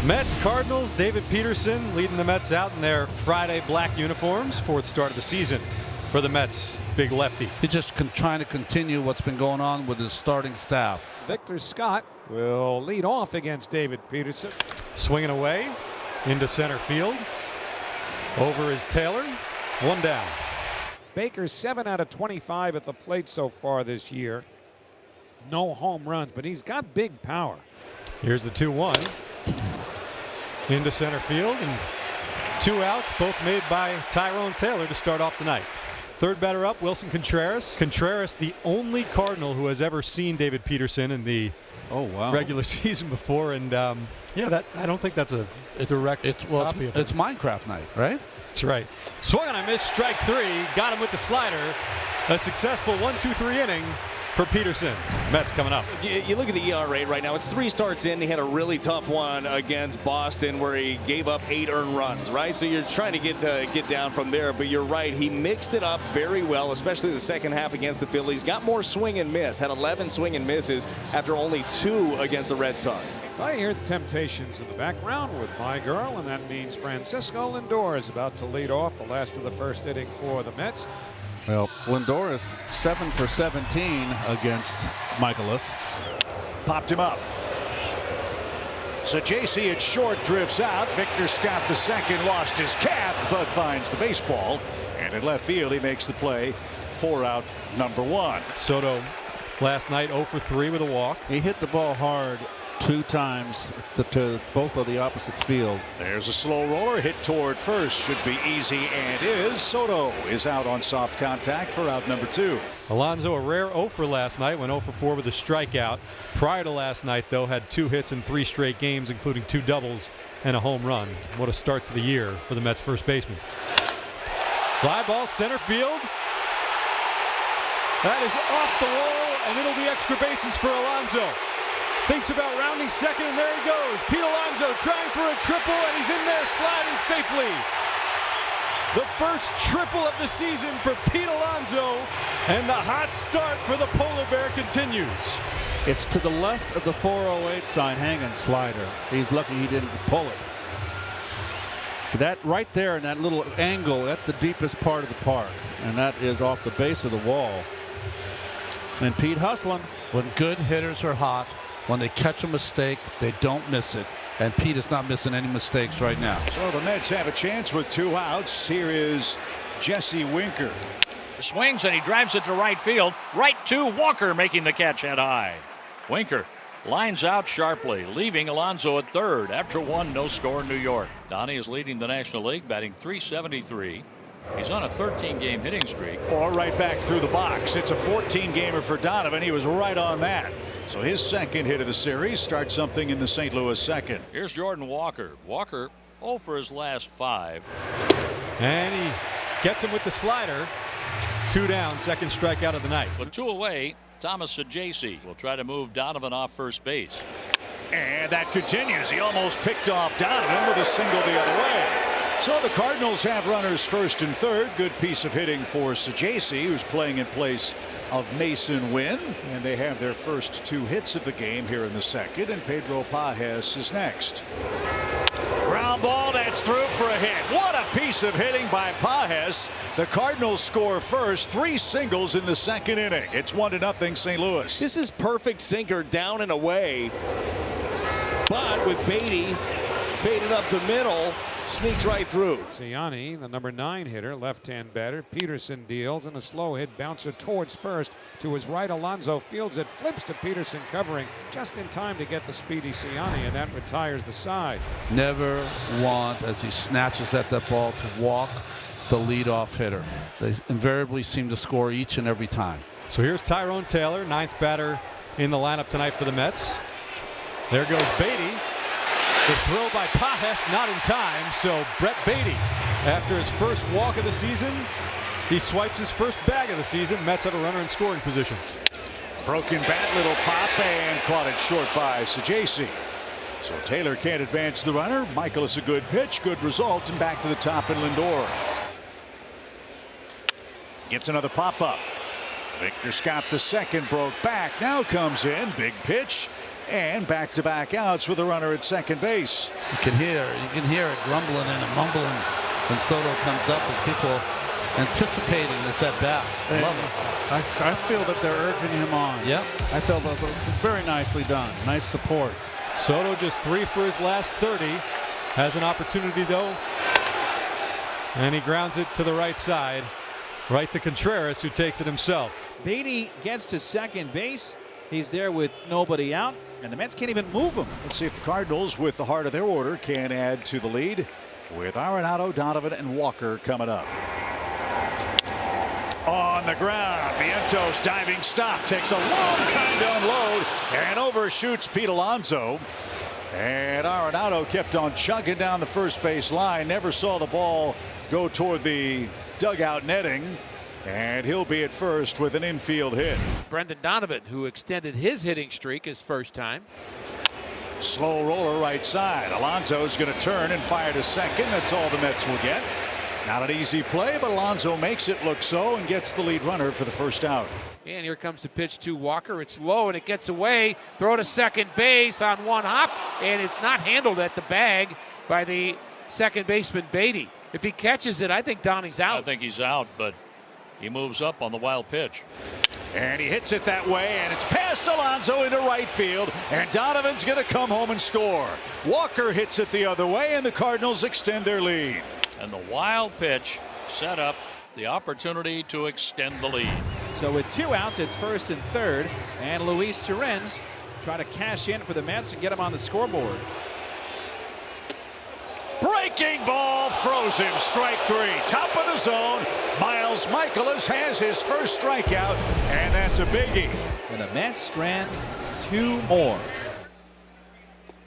Mets, Cardinals, David Peterson leading the Mets out in their Friday black uniforms. Fourth start of the season for the Mets. Big lefty. He's just trying to continue what's been going on with his starting staff. Victor Scott will lead off against David Peterson. Swinging away into center field. Over is Taylor. One down. Baker 7 out of 25 at the plate so far this year. No home runs, but he's got big power. Here's the 2-1. Into center field, and 2 outs, both made by Tyrone Taylor to start off the night. Third batter up, Wilson Contreras. Contreras, the only Cardinal who has ever seen David Peterson in the regular season before, and yeah, that I don't think that's a direct copy of it. It's Minecraft night, right? That's right. Swung and a miss, strike 3. Got him with the slider. A successful 1-2-3 inning for Peterson. Mets coming up. You look at the ERA right now. It's 3 starts in. He had a really tough one against Boston where he gave up 8 earned runs, right? So you're trying to get down from there. But you're right. He mixed it up very well, especially the second half against the Phillies. Got more swing and miss. Had 11 swing and misses after only 2 against the Red Sox. I hear the Temptations in the background with My Girl, and that means Francisco Lindor is about to lead off the last of the first inning for the Mets. Well, Lindor is 7 for 17 against Michaelis. Popped him up. So JC at short drifts out. Victor Scott the second lost his cap, but finds the baseball. And in left field, he makes the play. 4 out, number 1. Soto last night 0 for 3 with a walk. He hit the ball hard 2 times to both of the opposite field. There's a slow roller hit toward first. Should be easy and is. Soto is out on soft contact for out number 2. Alonso, a rare 0 for last night, went 0 for 4 with a strikeout. Prior to last night, though, had 2 hits in 3 straight games, including 2 doubles and a home run. What a start to the year for the Mets first baseman. Fly ball center field. That is off the wall, and it'll be extra bases for Alonso. Thinks about rounding second, and there he goes. Pete Alonso trying for a triple, and he's in there sliding safely. The first triple of the season for Pete Alonso, and the hot start for the Polar Bear continues. It's to the left of the 408 sign, hanging slider. He's lucky he didn't pull it. That right there in that little angle, that's the deepest part of the park, and that is off the base of the wall. And Pete hustling. When good hitters are hot, when they catch a mistake, they don't miss it. And Pete is not missing any mistakes right now. So the Mets have a chance with 2 outs. Here is Jesse Winker. Swings and he drives it to right field. Right to Walker, making the catch head high. Winker lines out sharply, leaving Alonso at third. After 1, no score in New York. Donnie is leading the National League, batting .373. He's on a 13-game hitting streak. Or right back through the box. It's a 14-gamer for Donovan. He was right on that. So his second hit of the series starts something in the St. Louis second. Here's Jordan Walker. Walker 0 for his last 5. And he gets him with the slider. 2 down, second strikeout of the night. But 2 away, Thomas Saggese will try to move Donovan off first base. And that continues. He almost picked off Donovan with a single the other way. So the Cardinals have runners first and third. Good piece of hitting for Saggese, who's playing in place of Mason Wynn. And they have their first 2 hits of the game here in the second. And Pedro Pajes is next. Ground ball, that's through for a hit. What a piece of hitting by Pajes. The Cardinals score first. 3 singles in the second inning. It's 1-0 St. Louis. This is perfect sinker down and away. But with Beatty faded up the middle, sneaks right through. Ciani, the number 9 hitter, left-hand batter. Peterson deals, and a slow hit bouncer towards first. To his right, Alonso fields it, flips to Peterson, covering just in time to get the speedy Ciani, and that retires the side. Never want, as he snatches at that ball, to walk the leadoff hitter. They invariably seem to score each and every time. So here's Tyrone Taylor, 9th batter in the lineup tonight for the Mets. There goes Beatty. The throw by Pajes not in time, so Brett Beatty, after his first walk of the season, he swipes his first bag of the season. Mets have a runner in scoring position. Broken bat, little pop, and caught it short by Saggese. So Taylor can't advance the runner. Michaelis a good pitch, good result, and back to the top in Lindor. Gets another pop up. Victor Scott the second broke back, now comes in, big pitch. and back-to-back outs with a runner at second base. You can hear it grumbling and a mumbling when Soto comes up as people anticipating this at bat. Love it. I feel that they're urging him on. Yep. I felt that was very nicely done. Nice support. Soto just 3 for his last 30. Has an opportunity though. And he grounds it to the right side. Right to Contreras, who takes it himself. Beatty gets to second base. He's there with nobody out, and the Mets can't even move him. Let's see if the Cardinals, with the heart of their order, can add to the lead with Arenado, Donovan, and Walker coming up. On the ground, Vientos diving stop, takes a long time to unload and overshoots Pete Alonso. And Arenado kept on chugging down the first base line, never saw the ball go toward the dugout netting, and he'll be at first with an infield hit. Brendan Donovan, who extended his hitting streak his first time. Slow roller right side. Alonso's going to turn and fire to second. That's all the Mets will get. Not an easy play, but Alonso makes it look so and gets the lead runner for the first out. And here comes the pitch to Walker. It's low and it gets away. Throw to second base on one hop, and it's not handled at the bag by the second baseman Beatty. If he catches it, I think Donnie's out. I think he's out, but he moves up on the wild pitch. And he hits it that way, and it's past Alonso into right field, and Donovan's going to come home and score. Walker hits it the other way, and the Cardinals extend their lead. And the wild pitch set up the opportunity to extend the lead. So with 2 outs, it's first and third, and Luis Torrens try to cash in for the Mets and get him on the scoreboard. Breaking ball, froze him. Strike 3. Top of the zone. Miles Michaelis has his first strikeout, and that's a biggie. And the Mets strand 2 more.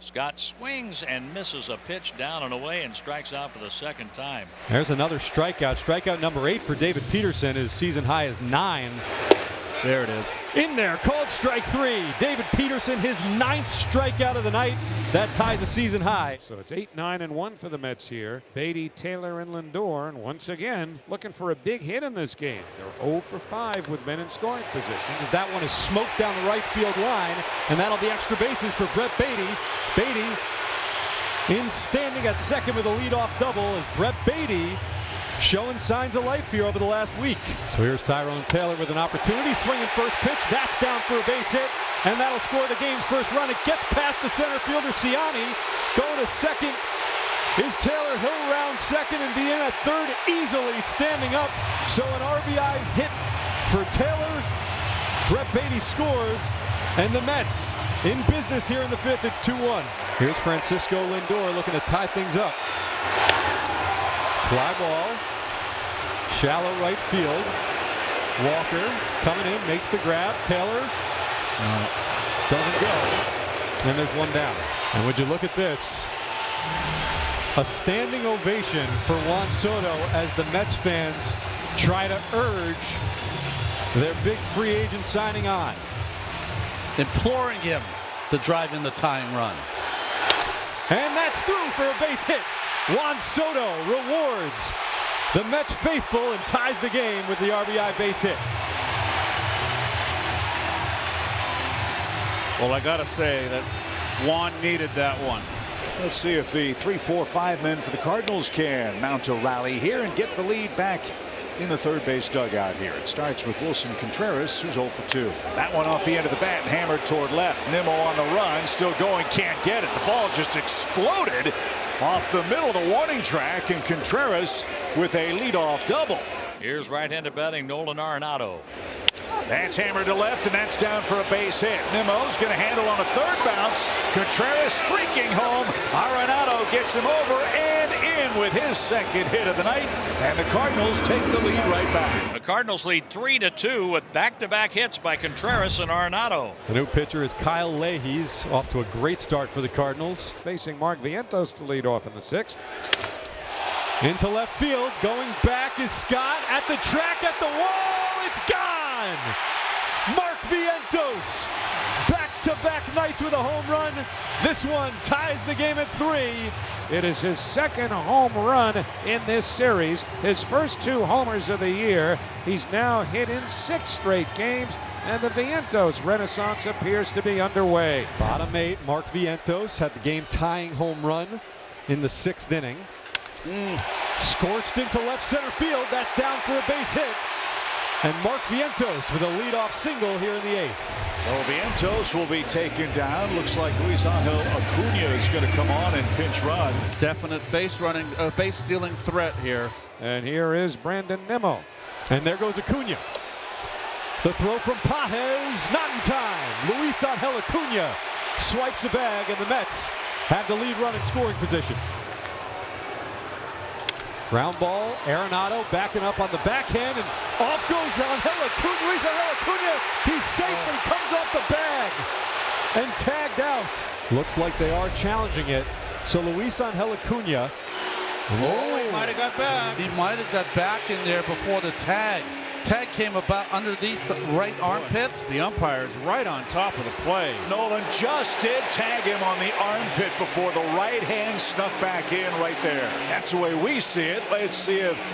Scott swings and misses a pitch down and away and strikes out for the second time. There's another strikeout. Strikeout number 8 for David Peterson. His season high is 9. There it is. In there, called strike 3. David Peterson, his 9th strikeout of the night. That ties a season high. So it's 8-9-1 for the Mets here. Beatty, Taylor, and Lindor, and once again looking for a big hit in this game. They're 0 for 5 with men in scoring position. As that one is smoked down the right field line, and that'll be extra bases for Brett Beatty. Beatty in standing at second with a leadoff double as Brett Beatty showing signs of life here over the last week. So here's Tyrone Taylor with an opportunity, swinging first pitch. That's down for a base hit, and that'll score the game's first run. It gets past the center fielder, Ciani. Going to second is Taylor. He'll round second and be in at third easily, standing up. So an RBI hit for Taylor. Brett Beatty scores, and the Mets in business here in the 5th. It's 2-1. Here's Francisco Lindor looking to tie things up. Fly ball, shallow right field. Walker coming in, makes the grab. Taylor doesn't go. And there's one down. And would you look at this? A standing ovation for Juan Soto as the Mets fans try to urge their big free agent signing on. Imploring him to drive in the tying run. And that's through for a base hit. Juan Soto rewards the Mets faithful and ties the game with the RBI base hit. Well, I gotta say that Juan needed that one. Let's see if the 3-4-5 men for the Cardinals can mount a rally here and get the lead back in the third base dugout here. It starts with Wilson Contreras, who's 0 for 2. That one off the end of the bat and hammered toward left. Nimmo on the run, still going, can't get it. The ball just exploded off the middle of the warning track, and Contreras with a leadoff double. Here's right-handed batting Nolan Arenado. That's hammered to left, and that's down for a base hit. Nimmo's going to handle on a third bounce. Contreras streaking home. Arenado gets him over and in with his second hit of the night, and the Cardinals take the lead right back. The Cardinals lead 3-2 with back-to-back hits by Contreras and Arenado. The new pitcher is Kyle Leahy. He's off to a great start for the Cardinals. Facing Mark Vientos to lead off in the 6th. Into left field, going back is Scott at the track, at the wall, it's gone! Mark Vientos, back-to-back nights with a home run. This one ties the game at 3. It is his second home run in this series. His first 2 homers of the year. He's now hit in 6 straight games, and the Vientos renaissance appears to be underway. Bottom 8, Mark Vientos had the game-tying home run in the 6th inning. Scorched into left center field. That's down for a base hit. And Mark Vientos with a leadoff single here in the 8th. So Vientos will be taken down. Looks like Luis Angel Acuna is going to come on and pinch run. Definite base stealing threat here. And here is Brandon Nimmo. And there goes Acuna. The throw from Pages, not in time. Luis Angel Acuna swipes a bag, and the Mets have the lead run in scoring position. Ground ball, Arenado backing up on the backhand, and off goes Angel Acuna. Luis Angel Acuna, he's safe, but he comes off the bag and tagged out. Looks like they are challenging it. So Luis Angel Acuna. Oh, he might have got back. He might have got back in there before the tag. Tag came about underneath the right armpit. The umpire is right on top of the play. Nolan just did tag him on the armpit before the right hand snuck back in right there. That's the way we see it. Let's see if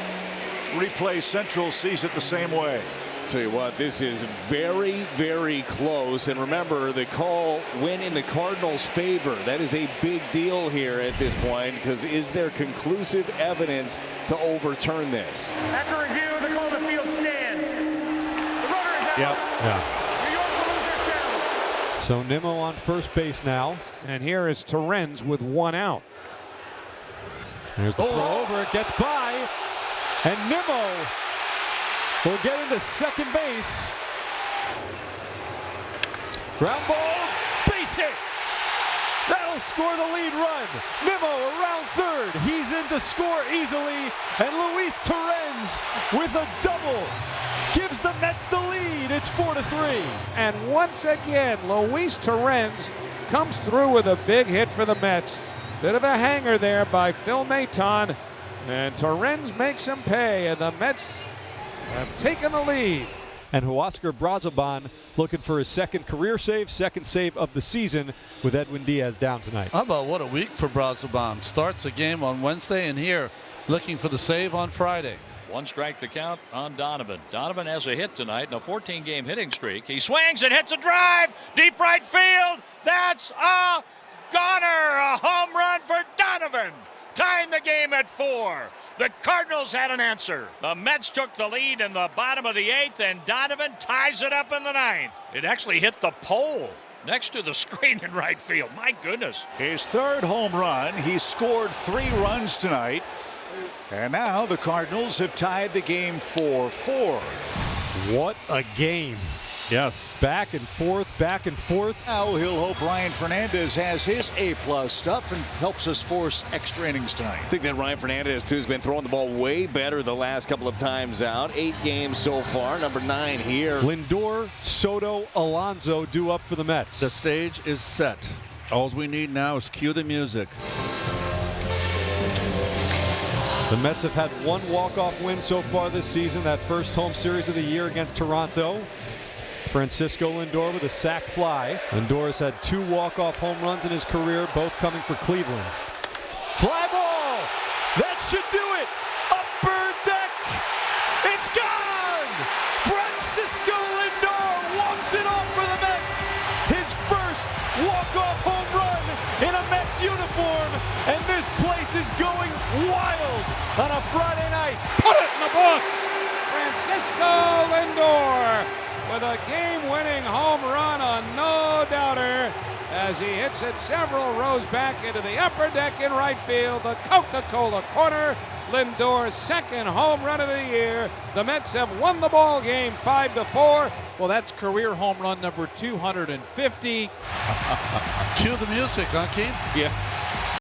Replay Central sees it the same way. Tell you what, this is very, very close. And remember, the call went in the Cardinals' favor. That is a big deal here at this point, because is there conclusive evidence to overturn this? After review, the call to field stands. The runner is out. Yeah. New York will lose their challenge. So Nimmo on first base now. And here is Torrens with 1 out. There's the throw over. It gets by. And Nimmo will get into second base. Ground ball, base hit. That'll score the lead run. Nimmo around third. He's in to score easily. And Luis Torrens with a double gives the Mets the lead. It's 4-3. And once again, Luis Torrens comes through with a big hit for the Mets. Bit of a hanger there by Phil Maton. And Torrens makes him pay. And the Mets have taken the lead. And Huascar Brazoban looking for his second career save, second save of the season with Edwin Diaz down tonight. How about what a week for Brazoban. Starts the game on Wednesday and here looking for the save on Friday. 1 strike the count on Donovan. Donovan has a hit tonight in a 14-game hitting streak. He swings and hits a drive. Deep right field. That's a goner. A home run for Donovan. Tying the game at 4. The Cardinals had an answer. The Mets took the lead in the bottom of the 8th, and Donovan ties it up in the 9th. It actually hit the pole next to the screen in right field. My goodness. His 3rd home run. He scored 3 runs tonight. And now the Cardinals have tied the game 4-4. What a game. Yes. Back and forth, back and forth. Now he'll hope Ryan Fernandez has his A+ stuff and helps us force extra innings tonight. I think that Ryan Fernandez, too, has been throwing the ball way better the last couple of times out. 8 games so far. Number 9 here. Lindor, Soto, Alonso due up for the Mets. The stage is set. All we need now is cue the music. The Mets have had 1 walk-off win so far this season. That first home series of the year against Toronto. Francisco Lindor with a sac fly. Lindor has had 2 walk-off home runs in his career, both coming for Cleveland. Fly ball! That should do it! Upper deck! It's gone! Francisco Lindor walks it off for the Mets! His first walk-off home run in a Mets uniform, and this place is going wild on a Friday night. Put it in the books! Francisco Lindor with a game-winning home run on no doubter as he hits it several rows back into the upper deck in right field. The Coca-Cola corner. Lindor's 2nd home run of the year. The Mets have won the ball game 5-4. Well, that's career home run number 250. Cue the music, huh, Keith? Yeah.